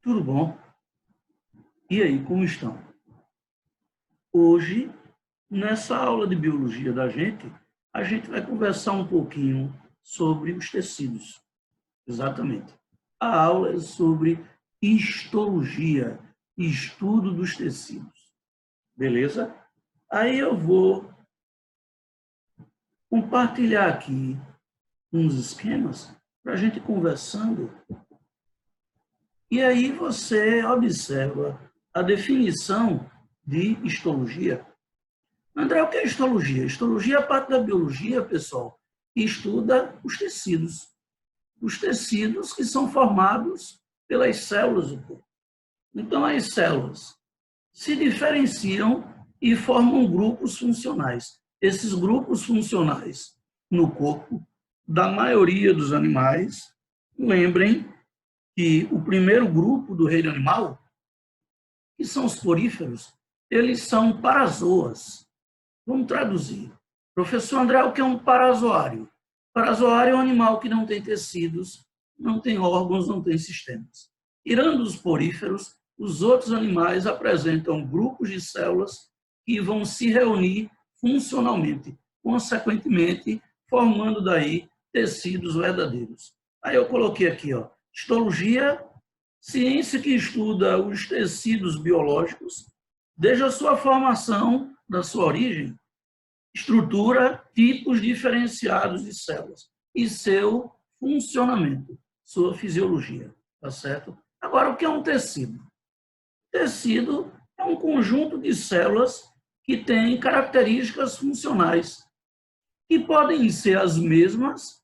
Tudo bom? E aí, como estão? Hoje, nessa aula de biologia da gente, a gente vai conversar um pouquinho sobre os tecidos. Exatamente. A aula é sobre histologia, estudo dos tecidos. Beleza? Aí eu vou compartilhar aqui uns esquemas para a gente conversando. E aí você observa a definição de histologia. André, o que é histologia? Histologia é a parte da biologia, pessoal, que estuda os tecidos. Os tecidos que são formados pelas células do corpo. Então, as células se diferenciam e formam grupos funcionais. Esses grupos funcionais no corpo da maioria dos animais, lembrem que o primeiro grupo do reino animal, que são os poríferos, eles são parazoas. Vamos traduzir. Professor André, o que é um parazoário? Parazoário é um animal que não tem tecidos, não tem órgãos, não tem sistemas. Tirando os poríferos, os outros animais apresentam grupos de células que vão se reunir funcionalmente, consequentemente, formando daí tecidos verdadeiros. Aí eu coloquei aqui, ó, histologia, ciência que estuda os tecidos biológicos, desde a sua formação, da sua origem, estrutura, tipos diferenciados de células e seu funcionamento, sua fisiologia, tá certo? Agora, o que é um tecido? Tecido é um conjunto de células que tem características funcionais, que podem ser as mesmas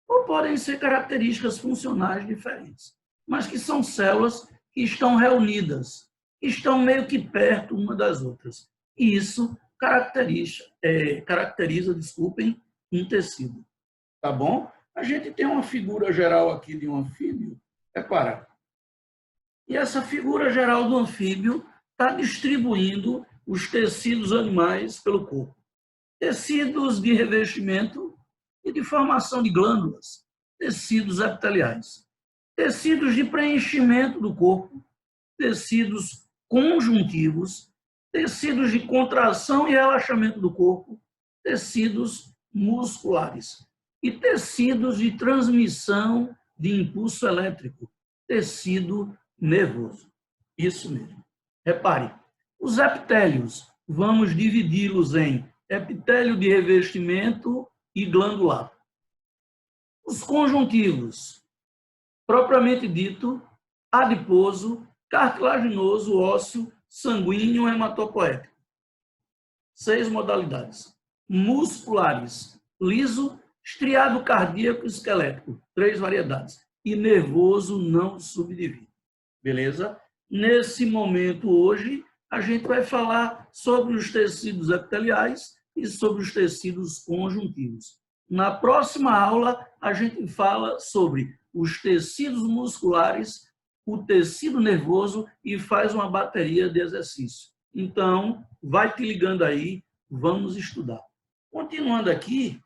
ou podem ser características funcionais diferentes, mas que são células que estão reunidas, que estão meio que perto uma das outras. E isso caracteriza, um tecido. Tá bom? A gente tem uma figura geral aqui de um anfíbio, repara. E essa figura geral do anfíbio está distribuindo os tecidos animais pelo corpo. Tecidos de revestimento e de formação de glândulas, tecidos epiteliais. Tecidos de preenchimento do corpo, tecidos conjuntivos, tecidos de contração e relaxamento do corpo, tecidos musculares e tecidos de transmissão de impulso elétrico, tecido nervoso. Isso mesmo. Repare, os epitélios, vamos dividi-los em epitélio de revestimento e glandular. Os conjuntivos, propriamente dito, adiposo, cartilaginoso, ósseo, sanguíneo, hematopoético. 6 modalidades. Musculares, liso, estriado cardíaco e esquelético. 3 variedades. E nervoso não subdividido. Beleza? Nesse momento, hoje, a gente vai falar sobre os tecidos epiteliais e sobre os tecidos conjuntivos. Na próxima aula, a gente fala sobre os tecidos musculares, o tecido nervoso e faz uma bateria de exercício. Então, vai te ligando aí, vamos estudar. Continuando aqui,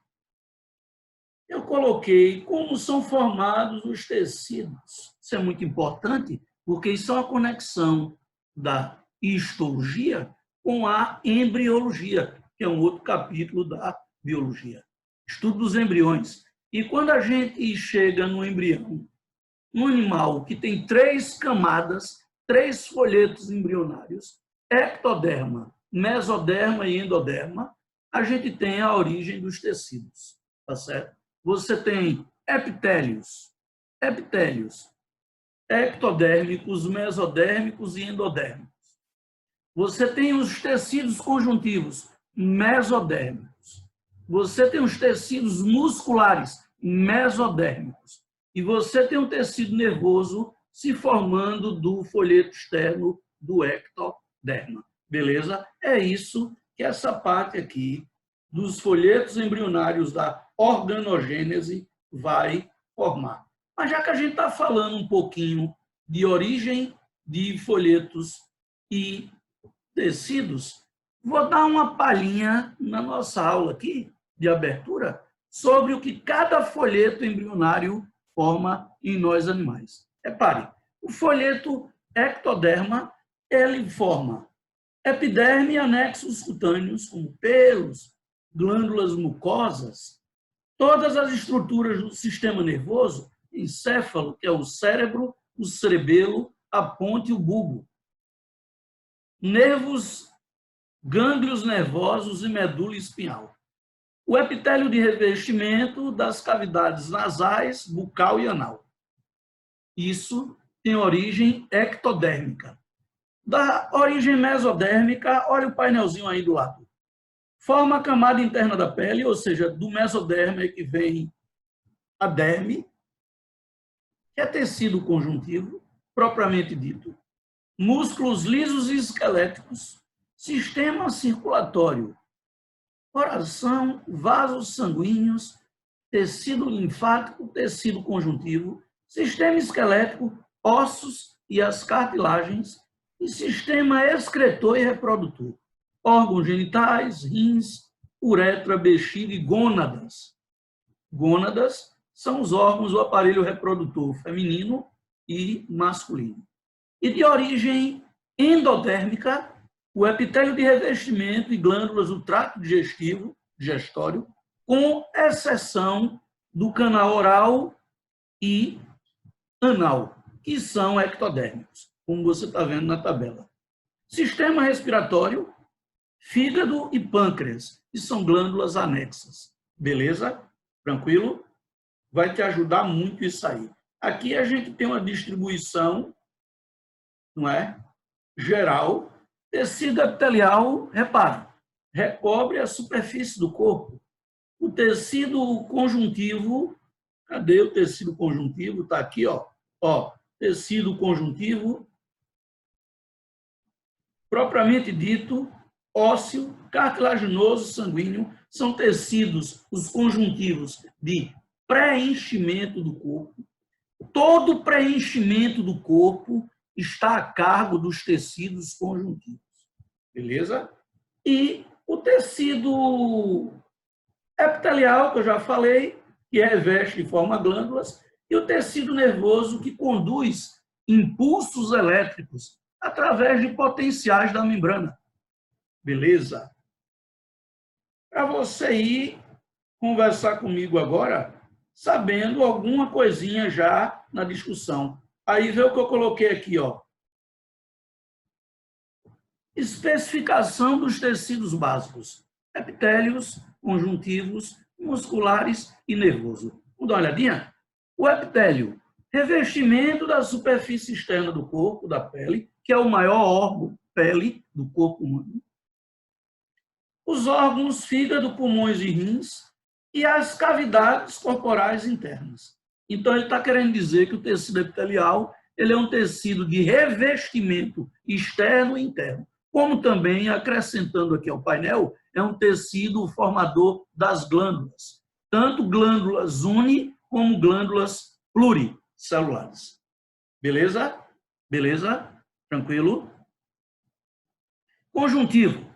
eu coloquei como são formados os tecidos. Isso é muito importante, porque isso é uma conexão da histologia com a embriologia, que é um outro capítulo da biologia. Estudo dos embriões. E quando a gente chega no embrião, um animal que tem 3 camadas, 3 folhetos embrionários, ectoderma, mesoderma e endoderma, a gente tem a origem dos tecidos, tá certo? Você tem epitélios, ectodérmicos, mesodérmicos e endodérmicos. Você tem os tecidos conjuntivos, mesodérmicos. Você tem os tecidos musculares, mesodérmicos. E você tem um tecido nervoso se formando do folheto externo do ectoderma. Beleza? É isso que essa parte aqui dos folhetos embrionários da organogênese vai formar. Mas já que a gente está falando um pouquinho de origem de folhetos e tecidos, vou dar uma palhinha na nossa aula aqui de abertura sobre o que cada folheto embrionário forma em nós animais. Repare, o folheto ectoderma, ele forma epiderme e anexos cutâneos, como pelos, glândulas mucosas, todas as estruturas do sistema nervoso, encéfalo, que é o cérebro, o cerebelo, a ponte e o bulbo, nervos, gânglios nervosos e medula espinhal. O epitélio de revestimento das cavidades nasais, bucal e anal. Isso tem origem ectodérmica. Da origem mesodérmica, olha o painelzinho aí do lado. Forma a camada interna da pele, ou seja, do mesoderma é que vem a derme, que é tecido conjuntivo, propriamente dito, músculos lisos e esqueléticos, sistema circulatório, coração, vasos sanguíneos, tecido linfático, tecido conjuntivo, sistema esquelético, ossos e as cartilagens, e sistema excretor e reprodutor, órgãos genitais, rins, uretra, bexiga e gônadas. Gônadas são os órgãos do aparelho reprodutor feminino e masculino. E de origem endodérmica, o epitélio de revestimento e glândulas do trato digestivo, digestório, com exceção do canal oral e anal, que são ectodérmicos, como você está vendo na tabela. Sistema respiratório, fígado e pâncreas, que são glândulas anexas. Beleza? Tranquilo? Vai te ajudar muito isso aí. Aqui a gente tem uma distribuição, não é? Geral. Tecido epitelial, repara, recobre a superfície do corpo. O tecido conjuntivo, cadê o tecido conjuntivo? Está aqui, ó. Tecido conjuntivo, propriamente dito, ósseo, cartilaginoso, sanguíneo, são tecidos, os conjuntivos, de preenchimento do corpo. Todo preenchimento do corpo está a cargo dos tecidos conjuntivos. Beleza? E o tecido epitelial, que eu já falei, que reveste e forma glândulas, e o tecido nervoso, que conduz impulsos elétricos através de potenciais da membrana. Beleza? Para você ir conversar comigo agora, sabendo alguma coisinha já na discussão. Aí vê o que eu coloquei aqui, ó. Especificação dos tecidos básicos: epitélios, conjuntivos, musculares e nervoso. Vamos dar uma olhadinha? O epitélio, revestimento da superfície externa do corpo, da pele, que é o maior órgão, pele, do corpo humano. Os órgãos, fígado, pulmões e rins, e as cavidades corporais internas. Então, ele está querendo dizer que o tecido epitelial ele é um tecido de revestimento externo e interno. Como também, acrescentando aqui ao painel, é um tecido formador das glândulas, tanto glândulas uni como glândulas pluricelulares. Beleza? Beleza? Tranquilo? Conjuntivo.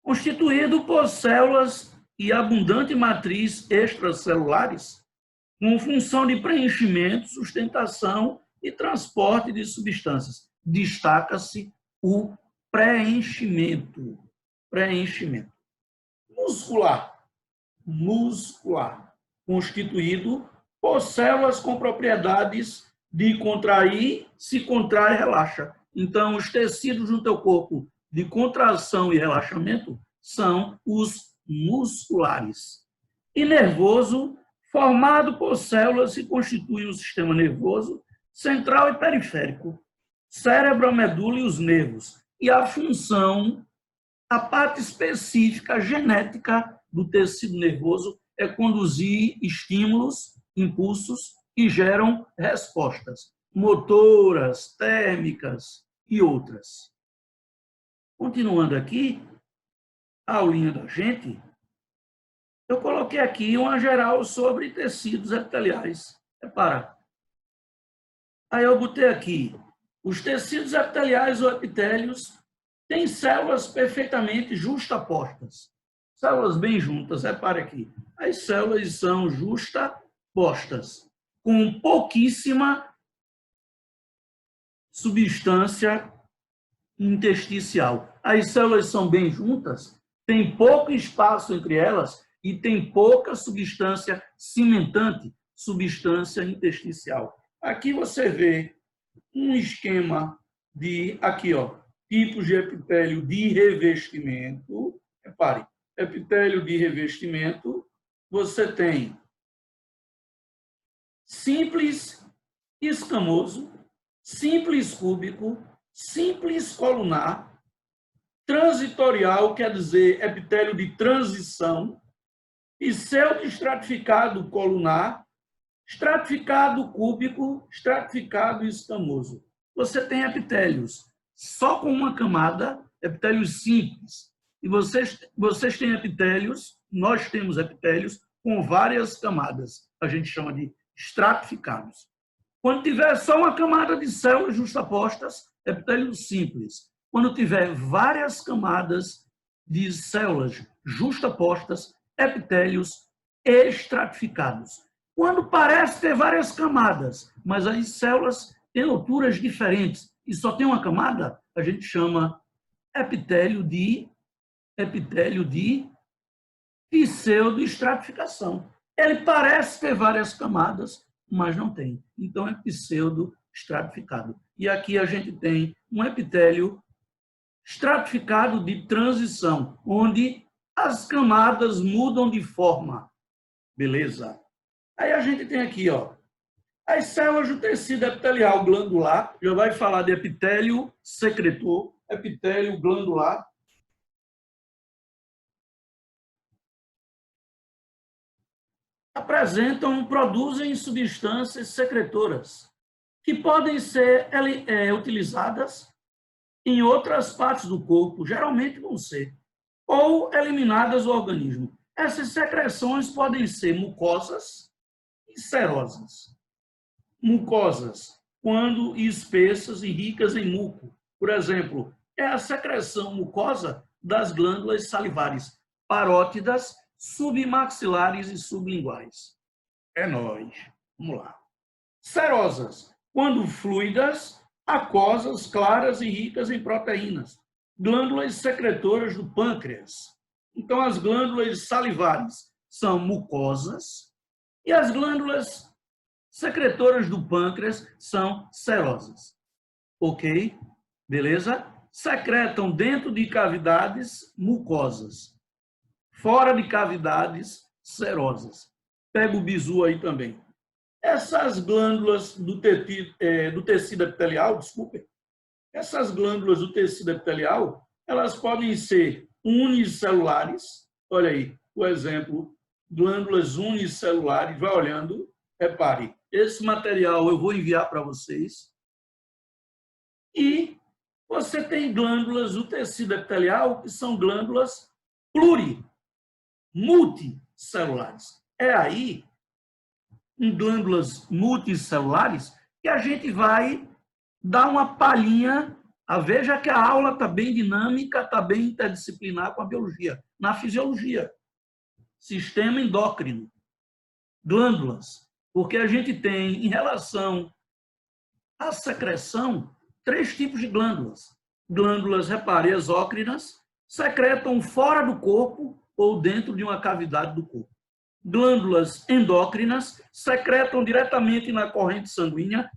Constituído por células e abundante matriz extracelulares, com função de preenchimento, sustentação e transporte de substâncias. Destaca-se o preenchimento. Preenchimento. Muscular. Muscular. Constituído por células com propriedades de contrair, se contrai, relaxa. Então, os tecidos no teu corpo de contração e relaxamento são os musculares. E nervoso, formado por células que constituem o sistema nervoso central e periférico, cérebro, a medula e os nervos. E a função, a parte específica genética do tecido nervoso é conduzir estímulos, impulsos que geram respostas motoras, térmicas e outras. Continuando aqui, a aulinha da gente, eu coloquei aqui uma geral sobre tecidos epiteliais. Repara. Aí eu botei aqui, os tecidos epiteliais ou epitélios têm células perfeitamente justapostas. Células bem juntas, repare aqui. As células são justapostas, com pouquíssima substância intersticial. As células são bem juntas, tem pouco espaço entre elas e tem pouca substância cimentante, substância intersticial. Aqui você vê um esquema de, aqui, ó, tipos de epitélio de revestimento. Repare, epitélio de revestimento, você tem simples escamoso, simples cúbico, simples colunar, transitorial, quer dizer, epitélio de transição, e pseudoestratificado colunar, estratificado cúbico, estratificado escamoso. Você tem epitélios só com uma camada, epitélios simples. E vocês têm epitélios, nós temos epitélios com várias camadas. A gente chama de estratificados. Quando tiver só uma camada de células justapostas, epitélio simples. Quando tiver várias camadas de células justapostas, epitélios estratificados. Quando parece ter várias camadas, mas as células têm alturas diferentes e só tem uma camada, a gente chama epitélio de pseudoestratificação. Ele parece ter várias camadas, mas não tem. Então, é pseudoestratificado. E aqui a gente tem um epitélio estratificado de transição, onde as camadas mudam de forma. Beleza? Aí a gente tem aqui, ó, as células do tecido epitelial glandular, já vai falar de epitélio secretor, epitélio glandular. Produzem substâncias secretoras que podem ser utilizadas em outras partes do corpo, geralmente vão ser, ou eliminadas do organismo. Essas secreções podem ser mucosas e serosas. Mucosas, quando espessas e ricas em muco. Por exemplo, é a secreção mucosa das glândulas salivares, parótidas, submaxilares e sublinguais. É nóis. Vamos lá. Serosas, quando fluidas, aquosas, claras e ricas em proteínas. Glândulas secretoras do pâncreas. Então, as glândulas salivares são mucosas e as glândulas secretoras do pâncreas são serosas. Ok? Beleza? Secretam dentro de cavidades mucosas. Fora de cavidades serosas. Pega o bizu aí também. Essas glândulas do tecido epitelial, essas glândulas do tecido epitelial, elas podem ser unicelulares. Olha aí, o exemplo, glândulas unicelulares. Vai olhando, repare, esse material eu vou enviar para vocês. E você tem glândulas do tecido epitelial que são glândulas multicelulares. É aí, em glândulas multicelulares, que a gente vai dar uma palhinha. Veja que a aula está bem dinâmica, está bem interdisciplinar com a biologia. Na fisiologia, sistema endócrino, glândulas, porque a gente tem, em relação à secreção, 3 tipos de glândulas. Glândulas, repare, exócrinas, secretam fora do corpo ou dentro de uma cavidade do corpo. Glândulas endócrinas secretam diretamente na corrente sanguínea,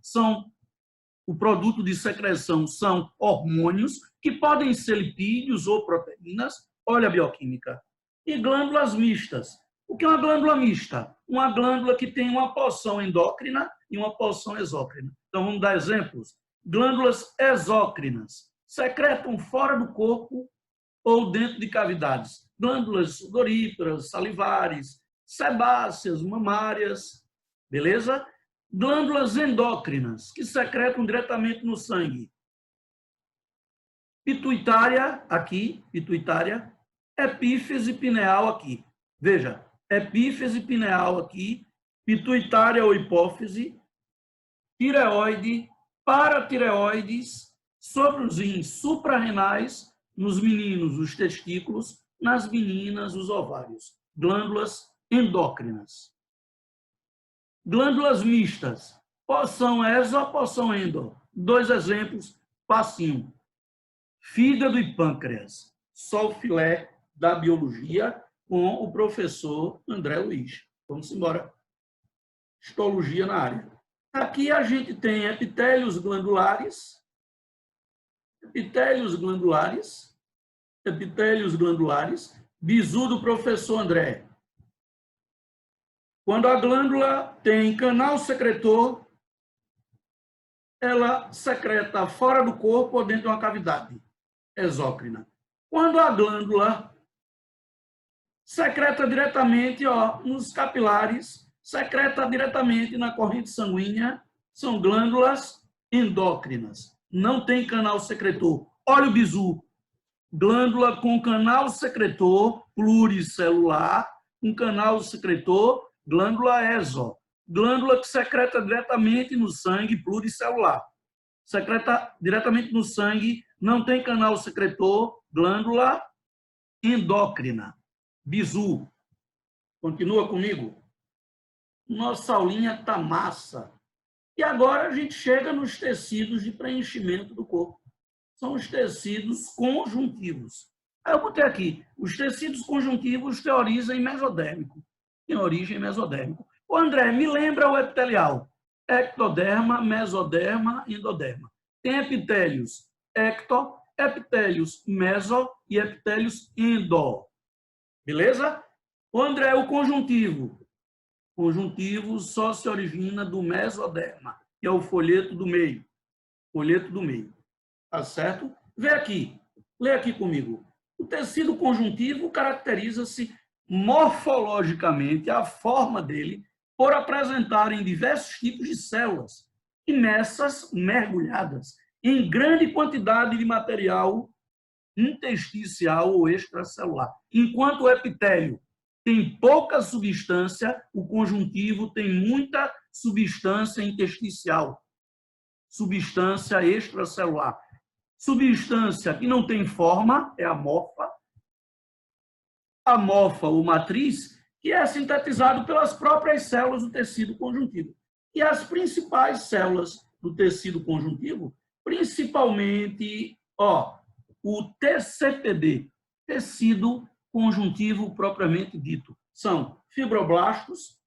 o produto de secreção são hormônios, que podem ser lipídios ou proteínas. Olha a bioquímica. E glândulas mistas. O que é uma glândula mista? Uma glândula que tem uma porção endócrina e uma porção exócrina. Então, vamos dar exemplos. Glândulas exócrinas secretam fora do corpo ou dentro de cavidades. Glândulas sudoríparas, salivares, sebáceas, mamárias. Beleza? Glândulas endócrinas, que secretam diretamente no sangue. Pituitária, aqui, pituitária. Epífise pineal, aqui. Veja, epífise pineal, aqui. Pituitária ou hipófise. Tireoide, paratireoides, sobre os rins suprarrenais, nos meninos, os testículos, nas meninas, os ovários. Glândulas endócrinas. Glândulas mistas, porção exo, porção endo. 2 exemplos, facinho. Fígado e pâncreas. Só o filé da biologia com o professor André Luiz. Vamos embora. Histologia na área. Aqui a gente tem epitélios glandulares, bizu do professor André. Quando a glândula tem canal secretor, ela secreta fora do corpo ou dentro de uma cavidade exócrina. Quando a glândula secreta diretamente nos capilares, secreta diretamente na corrente sanguínea, são glândulas endócrinas. Não tem canal secretor. Olha o bizu. Glândula com canal secretor pluricelular, um canal secretor, glândula exo. Glândula que secreta diretamente no sangue pluricelular. Secreta diretamente no sangue, não tem canal secretor, glândula endócrina. Bizu. Continua comigo. Nossa aulinha está massa. E agora a gente chega nos tecidos de preenchimento do corpo. São os tecidos conjuntivos. Aí eu botei aqui, os tecidos conjuntivos teorizam em mesodérmico. Tem origem mesodérmico. Ô André, me lembra o epitelial. Ectoderma, mesoderma, endoderma. Tem epitélios ecto, epitélios meso e epitélios endo. Beleza? Ô André, o conjuntivo. Conjuntivo só se origina do mesoderma, que é o folheto do meio. Folheto do meio. Tá certo? Vê aqui. Lê aqui comigo. O tecido conjuntivo caracteriza-se morfologicamente, a forma dele, por apresentarem diversos tipos de células imensas, mergulhadas em grande quantidade de material intersticial ou extracelular. Enquanto o epitélio tem pouca substância, o conjuntivo tem muita substância intersticial, substância extracelular. Substância que não tem forma é amorfa. Amorfa ou matriz, que é sintetizado pelas próprias células do tecido conjuntivo. E as principais células do tecido conjuntivo, principalmente o TCPD, tecido conjuntivo propriamente dito, são fibroblastos,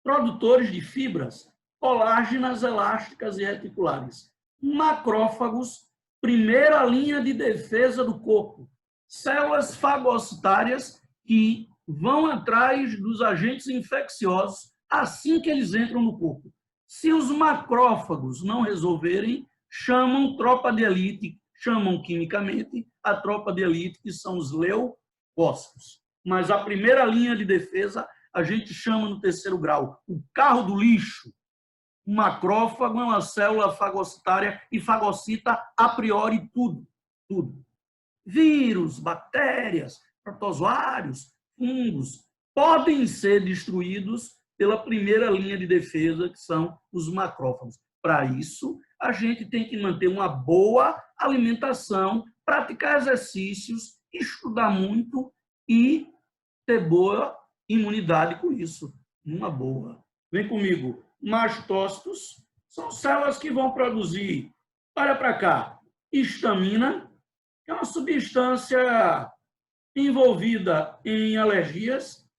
produtores de fibras, colágenas elásticas e reticulares, macrófagos, primeira linha de defesa do corpo, células fagocitárias que vão atrás dos agentes infecciosos assim que eles entram no corpo. Se os macrófagos não resolverem, chamam tropa de elite, chamam quimicamente a tropa de elite, que são os leucócitos. Mas a primeira linha de defesa a gente chama no terceiro grau, o carro do lixo. O macrófago é uma célula fagocitária e fagocita a priori tudo. Vírus, bactérias, protozoários, fungos podem ser destruídos pela primeira linha de defesa, que são os macrófagos. Para isso, a gente tem que manter uma boa alimentação, praticar exercícios, estudar muito e ter boa imunidade com isso. Uma boa. Vem comigo. Mastócitos são células que vão produzir, olha para cá, histamina, que é uma substância envolvida em alergias,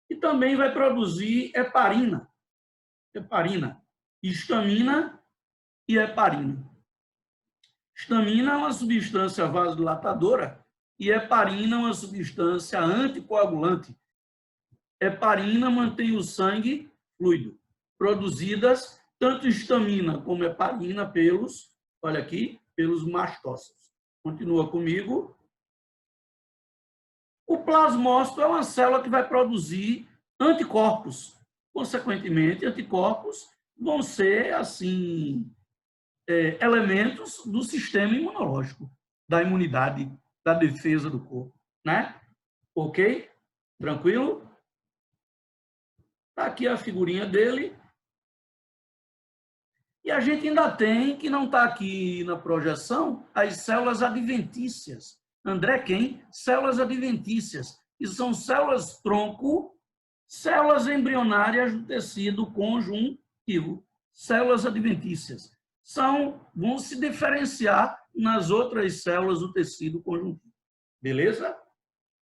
e também vai produzir heparina. Histamina e heparina. Histamina é uma substância vasodilatadora e heparina é uma substância anticoagulante. Heparina mantém o sangue fluido. Produzidas tanto histamina como heparina pelos, olha aqui, pelos mastócitos. Continua comigo. O plasmócito é uma célula que vai produzir anticorpos. Consequentemente, anticorpos vão ser, assim, elementos do sistema imunológico, da imunidade, da defesa do corpo, né? Ok? Tranquilo? Está aqui a figurinha dele. E a gente ainda tem, que não está aqui na projeção, as células adventícias. André quem? Células adventícias. E são células tronco, células embrionárias do tecido conjuntivo. Células adventícias. vão se diferenciar nas outras células do tecido conjuntivo. Beleza?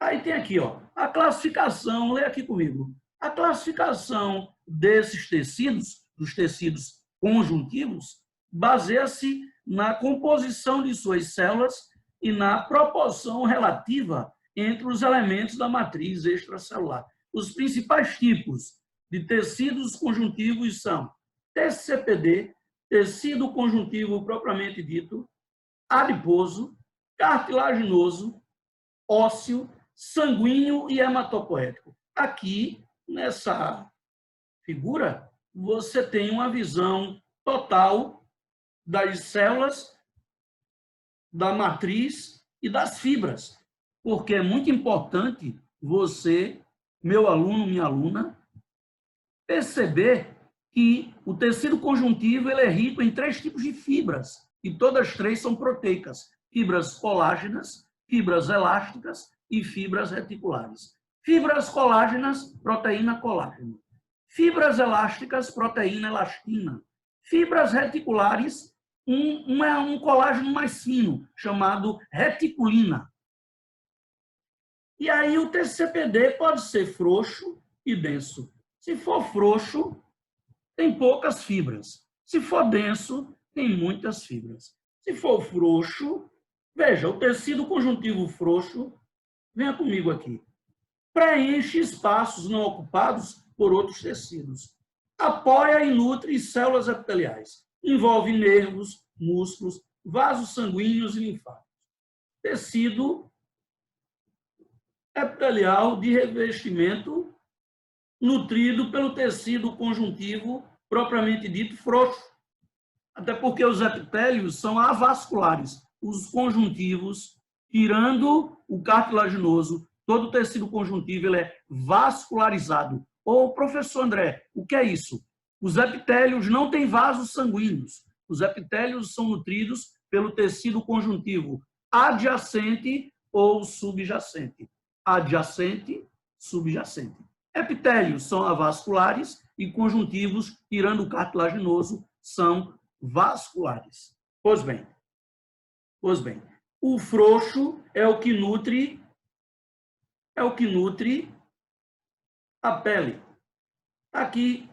Aí tem aqui, ó, a classificação, lê aqui comigo. A classificação desses tecidos, dos tecidos conjuntivos, baseia-se na composição de suas células e na proporção relativa entre os elementos da matriz extracelular. Os principais tipos de tecidos conjuntivos são TCPD, tecido conjuntivo propriamente dito, adiposo, cartilaginoso, ósseo, sanguíneo e hematopoético. Aqui, nessa figura, você tem uma visão total das células, da matriz e das fibras, porque é muito importante você, meu aluno, minha aluna, perceber que o tecido conjuntivo ele é rico em 3 tipos de fibras, e todas 3 são proteicas: fibras colágenas, fibras elásticas e fibras reticulares. Fibras colágenas, proteína colágeno. Fibras elásticas, proteína elastina. Fibras reticulares, um colágeno mais fino, chamado reticulina. E aí o TCPD pode ser frouxo e denso. Se for frouxo, tem poucas fibras. Se for denso, tem muitas fibras. Se for frouxo, veja, o tecido conjuntivo frouxo, venha comigo aqui, preenche espaços não ocupados por outros tecidos. Apoia e nutre células epiteliais. Envolve nervos, músculos, vasos sanguíneos e linfáticos. Tecido epitelial de revestimento nutrido pelo tecido conjuntivo propriamente dito frouxo. Até porque os epitélios são avasculares. Os conjuntivos, tirando o cartilaginoso, todo o tecido conjuntivo ele é vascularizado. Ô, professor André, o que é isso? Os epitélios não têm vasos sanguíneos. Os epitélios são nutridos pelo tecido conjuntivo adjacente ou subjacente. Adjacente, subjacente. Epitélios são avasculares e conjuntivos, tirando o cartilaginoso, são vasculares. Pois bem, o frouxo é o que nutre a pele. Aqui,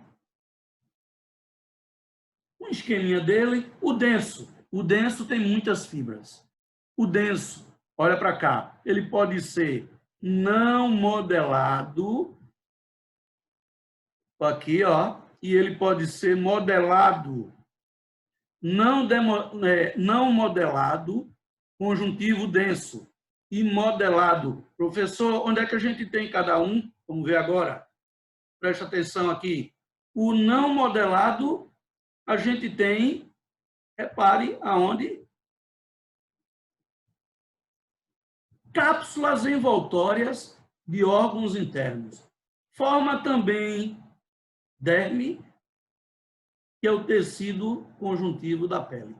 um esqueminha dele, o denso. O denso tem muitas fibras. O denso, olha para cá, ele pode ser não modelado, aqui, ó, e ele pode ser modelado, não modelado, conjuntivo denso, e modelado. Professor, onde é que a gente tem cada um? Vamos ver agora. Preste atenção aqui. O não modelado, a gente tem, repare aonde? Cápsulas envoltórias de órgãos internos. Forma também derme, que é o tecido conjuntivo da pele.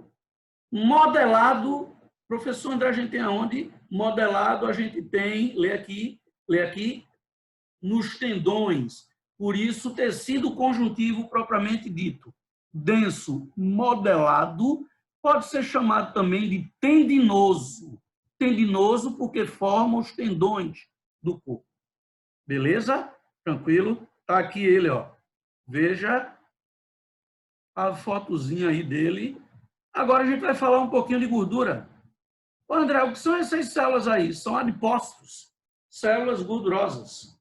Modelado, professor André, a gente tem aonde? Modelado a gente tem, lê aqui, nos tendões. Por isso, tecido conjuntivo propriamente dito, denso, modelado, pode ser chamado também de tendinoso. Tendinoso porque forma os tendões do corpo. Beleza? Tranquilo? Tá aqui ele, ó. Veja a fotozinha aí dele. Agora a gente vai falar um pouquinho de gordura. Ô, André, o que são essas células aí? São adipócitos, células gordurosas.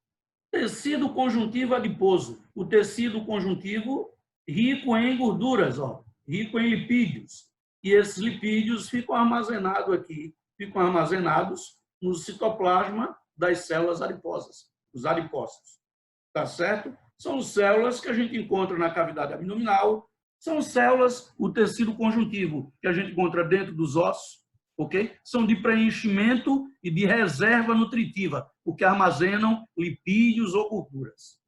Tecido conjuntivo adiposo. O tecido conjuntivo rico em gorduras, ó, rico em lipídios. E esses lipídios ficam armazenados aqui, ficam armazenados no citoplasma das células adiposas, os adipócitos. Tá certo? São células que a gente encontra na cavidade abdominal, são células, o tecido conjuntivo, que a gente encontra dentro dos ossos, ok? São de preenchimento e de reserva nutritiva, porque armazenam lipídios ou gorduras.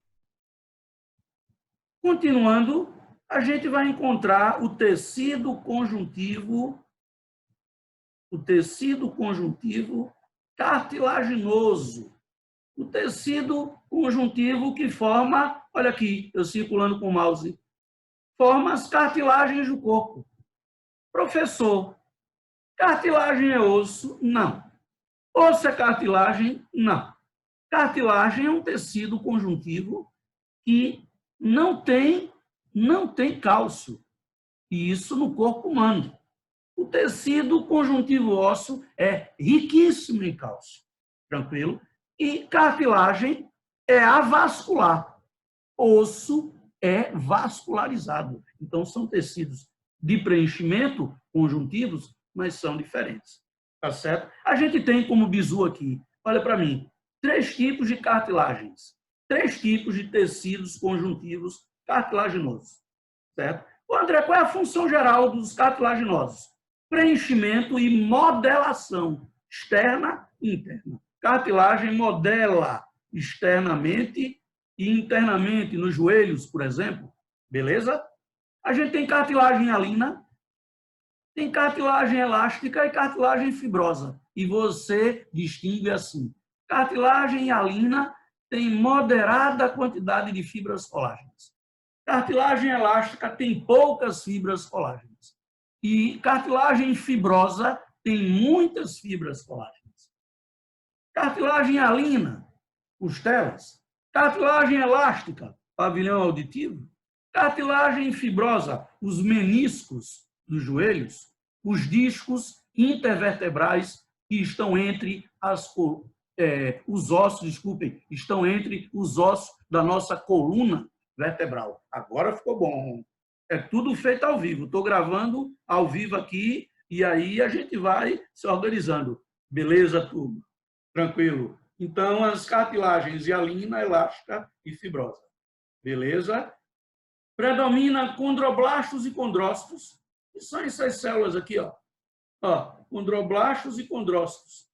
Continuando, a gente vai encontrar o tecido conjuntivo cartilaginoso. O tecido conjuntivo que forma, olha aqui, eu circulando com o mouse, forma as cartilagens do corpo. Professor, cartilagem é osso? Não. Osso é cartilagem? Não. Cartilagem é um tecido conjuntivo que não tem cálcio. E isso no corpo humano. O tecido conjuntivo ósseo é riquíssimo em cálcio. Tranquilo? E cartilagem é avascular. Osso é vascularizado. Então, são tecidos de preenchimento conjuntivos, mas são diferentes. Tá certo? A gente tem como bizu aqui, olha para mim, 3 tipos de cartilagens, 3 tipos de tecidos conjuntivos cartilaginosos. Certo? Ô, André, qual é a função geral dos cartilaginosos? Preenchimento e modelação externa e interna. Cartilagem modela externamente e internamente, nos joelhos, por exemplo. Beleza? A gente tem cartilagem hialina, tem cartilagem elástica e cartilagem fibrosa. E você distingue assim. Cartilagem hialina tem moderada quantidade de fibras colágenas. Cartilagem elástica tem poucas fibras colágenas. E cartilagem fibrosa tem muitas fibras colágenas. Cartilagem hialina, costelas. Cartilagem elástica, pavilhão auditivo. Cartilagem fibrosa, os meniscos dos joelhos. Os discos intervertebrais que estão entre os ossos, desculpem, estão entre os ossos da nossa coluna vertebral. Agora ficou bom. É tudo feito ao vivo. Estou gravando ao vivo aqui e aí a gente vai se organizando. Beleza, turma? Tranquilo? Então, as cartilagens hialina, elástica e fibrosa. Beleza? Predomina condroblastos e condrócitos, que são essas células aqui, ó. Condroblastos e condrócitos.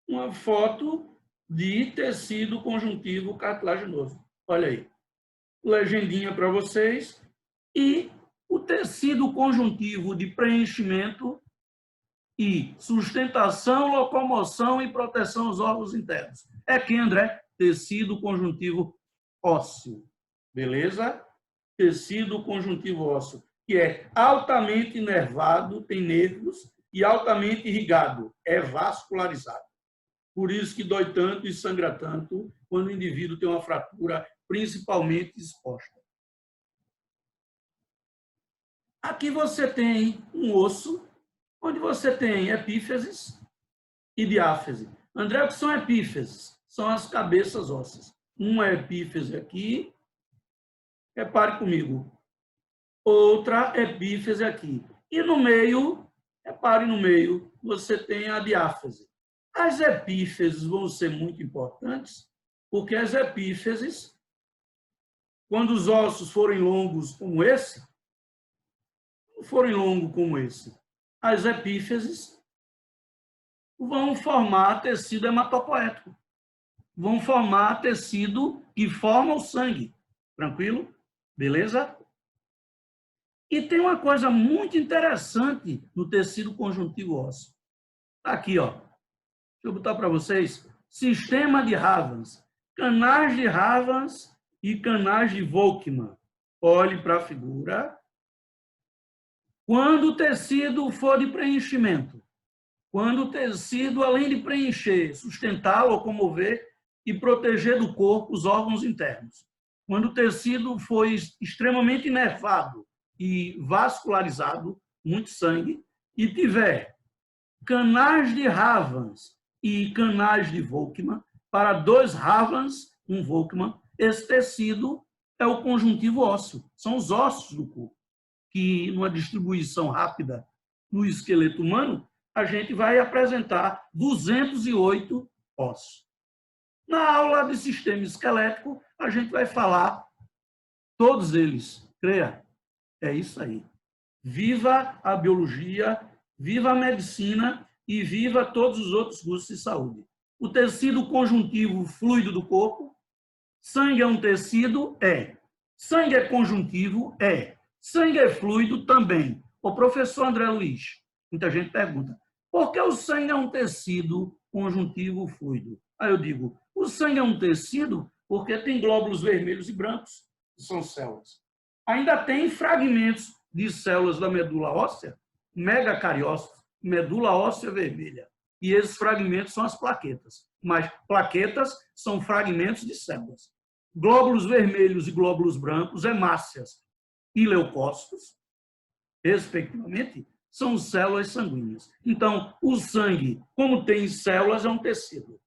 Uma foto de tecido conjuntivo cartilaginoso. Olha aí. Legendinha para vocês. E o tecido conjuntivo de preenchimento e sustentação, locomoção e proteção aos órgãos internos. É quem, André? Tecido conjuntivo ósseo. Beleza? Tecido conjuntivo ósseo, que é altamente inervado, tem nervos, e altamente irrigado, é vascularizado. Por isso que dói tanto e sangra tanto quando o indivíduo tem uma fratura principalmente exposta. Aqui você tem um osso, onde você tem epífises e diáfise. André, o que são epífises? São as cabeças ósseas. Uma epífise aqui, repare comigo, outra epífise aqui. E no meio, repare no meio, você tem a diáfise. As epífises vão ser muito importantes, porque as epífises, quando os ossos forem longos como esse, as epífises vão formar tecido hematopoético, vão formar tecido que forma o sangue. Tranquilo? Beleza? E tem uma coisa muito interessante no tecido conjuntivo ósseo. Tá aqui, ó. Deixa eu botar para vocês. Sistema de Havans. Canais de Havans e canais de Volkmann. Olhe para a figura. Quando o tecido for de preenchimento, quando o tecido, além de preencher, sustentar, locomover e proteger do corpo os órgãos internos, quando o tecido for extremamente inervado e vascularizado, muito sangue, e tiver canais de Havans e canais de Volkmann, para 2 Havans, um Volkmann, esse tecido é o conjuntivo ósseo, são os ossos do corpo, que numa distribuição rápida no esqueleto humano, a gente vai apresentar 208 ossos. Na aula de sistema esquelético, a gente vai falar todos eles. Creia, é isso aí. Viva a biologia, viva a medicina e viva todos os outros cursos de saúde. O tecido conjuntivo fluido do corpo, sangue é um tecido? É. Sangue é conjuntivo? É. Sangue é fluido? Também. O professor André Luiz, muita gente pergunta, por que o sangue é um tecido conjuntivo fluido? Aí eu digo, o sangue é um tecido porque tem glóbulos vermelhos e brancos, que são células. Ainda tem fragmentos de células da medula óssea, megacariócitos, medula óssea vermelha. E esses fragmentos são as plaquetas. Mas plaquetas são fragmentos de células. Glóbulos vermelhos e glóbulos brancos, hemácias e leucócitos, respectivamente, são células sanguíneas. Então, o sangue, como tem células, é um tecido.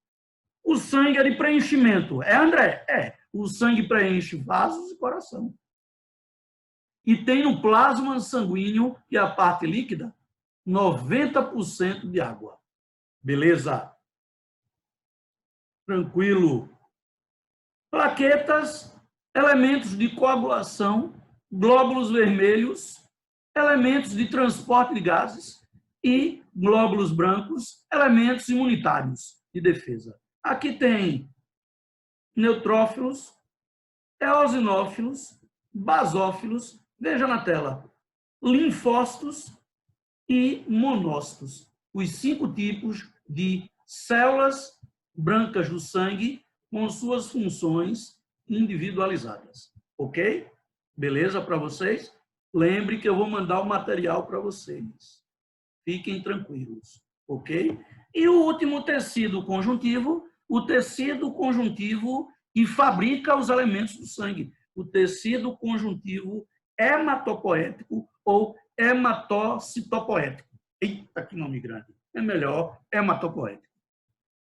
O sangue é de preenchimento. É, André? É. O sangue preenche vasos e coração. E tem no plasma sanguíneo, que é a parte líquida, 90% de água. Beleza? Tranquilo. Plaquetas, elementos de coagulação, glóbulos vermelhos, elementos de transporte de gases e glóbulos brancos, elementos imunitários de defesa. Aqui tem neutrófilos, eosinófilos, basófilos, veja na tela, linfócitos e monócitos, os 5 tipos de células brancas do sangue com suas funções individualizadas. Ok? Beleza para vocês? Lembre que eu vou mandar o material para vocês. Fiquem tranquilos. Ok? E o último tecido conjuntivo, o tecido conjuntivo que fabrica os elementos do sangue. O tecido conjuntivo hematopoético ou hematocitopoético. Eita, que nome grande. É melhor hematopoético.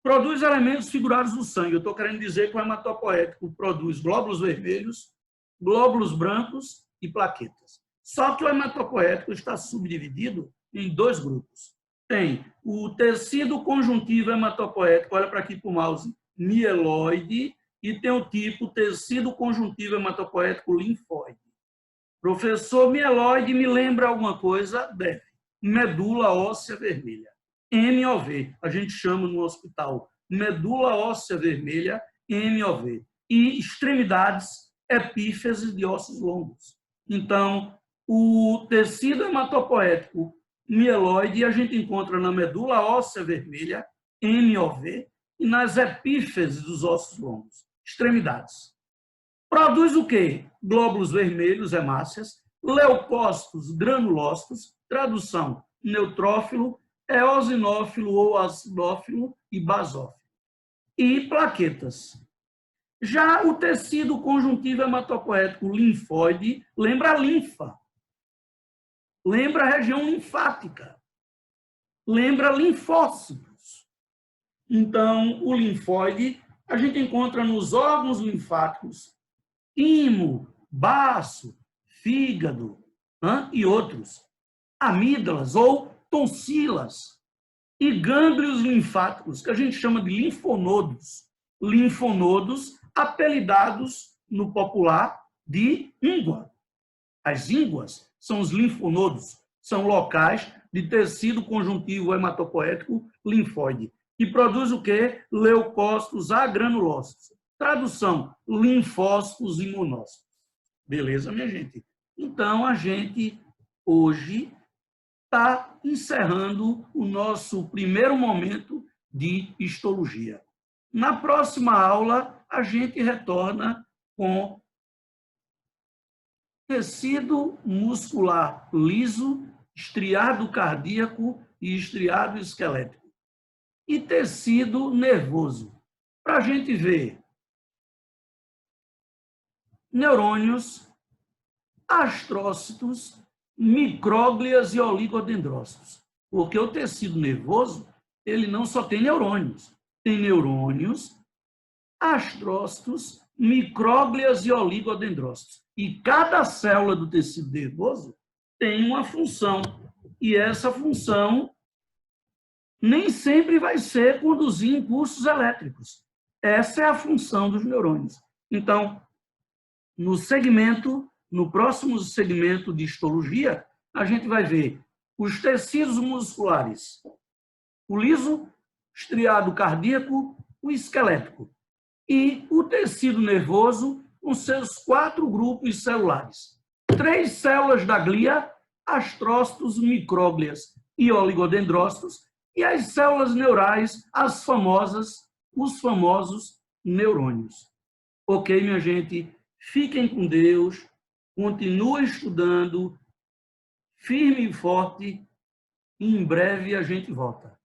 Produz elementos figurados do sangue. Eu estou querendo dizer que o hematopoético produz glóbulos vermelhos, glóbulos brancos e plaquetas. Só que o hematopoético está subdividido em 2 grupos. Tem o tecido conjuntivo hematopoético, olha para aqui para o mouse, mieloide, e tem o tipo tecido conjuntivo hematopoético linfóide. Professor, mieloide me lembra alguma coisa? Deve. Medula óssea vermelha. MOV, a gente chama no hospital medula óssea vermelha, MOV. E extremidades, epífises de ossos longos. Então, o tecido hematopoético mieloide a gente encontra na medula óssea vermelha, MOV, e nas epífises dos ossos longos, extremidades. Produz o quê? Glóbulos vermelhos, hemácias, leucócitos, granulócitos, tradução, neutrófilo, eosinófilo ou acidófilo e basófilo. E plaquetas. Já o tecido conjuntivo hematopoético linfóide lembra a linfa, lembra a região linfática, lembra linfócitos. Então, o linfóide a gente encontra nos órgãos linfáticos, timo, baço, fígado e outros, amígdalas ou tonsilas e gânglios linfáticos, que a gente chama de linfonodos. Linfonodos apelidados no popular de íngua. As ínguas são os linfonodos, são locais de tecido conjuntivo hematopoético linfóide, que produz o quê? Leucócitos agranulócitos. Tradução, linfócitos e monócitos. Beleza, minha gente? Então, a gente hoje está encerrando o nosso primeiro momento de histologia. Na próxima aula, a gente retorna com tecido muscular liso, estriado cardíaco e estriado esquelético. E tecido nervoso, para a gente ver neurônios, astrócitos, micróglias e oligodendrócitos. Porque o tecido nervoso, ele não só tem neurônios, tem neurônios, astrócitos, micróglias e oligodendrócitos. E cada célula do tecido nervoso tem uma função. E essa função nem sempre vai ser conduzir impulsos elétricos. Essa é a função dos neurônios. Então, no próximo segmento de histologia, a gente vai ver os tecidos musculares, o liso, estriado cardíaco, o esquelético, e o tecido nervoso com seus 4 grupos celulares. 3 células da glia, astrócitos, micróglias e oligodendrócitos, e as células neurais, os famosos neurônios. Ok, minha gente? Fiquem com Deus, continuem estudando, firme e forte, e em breve a gente volta.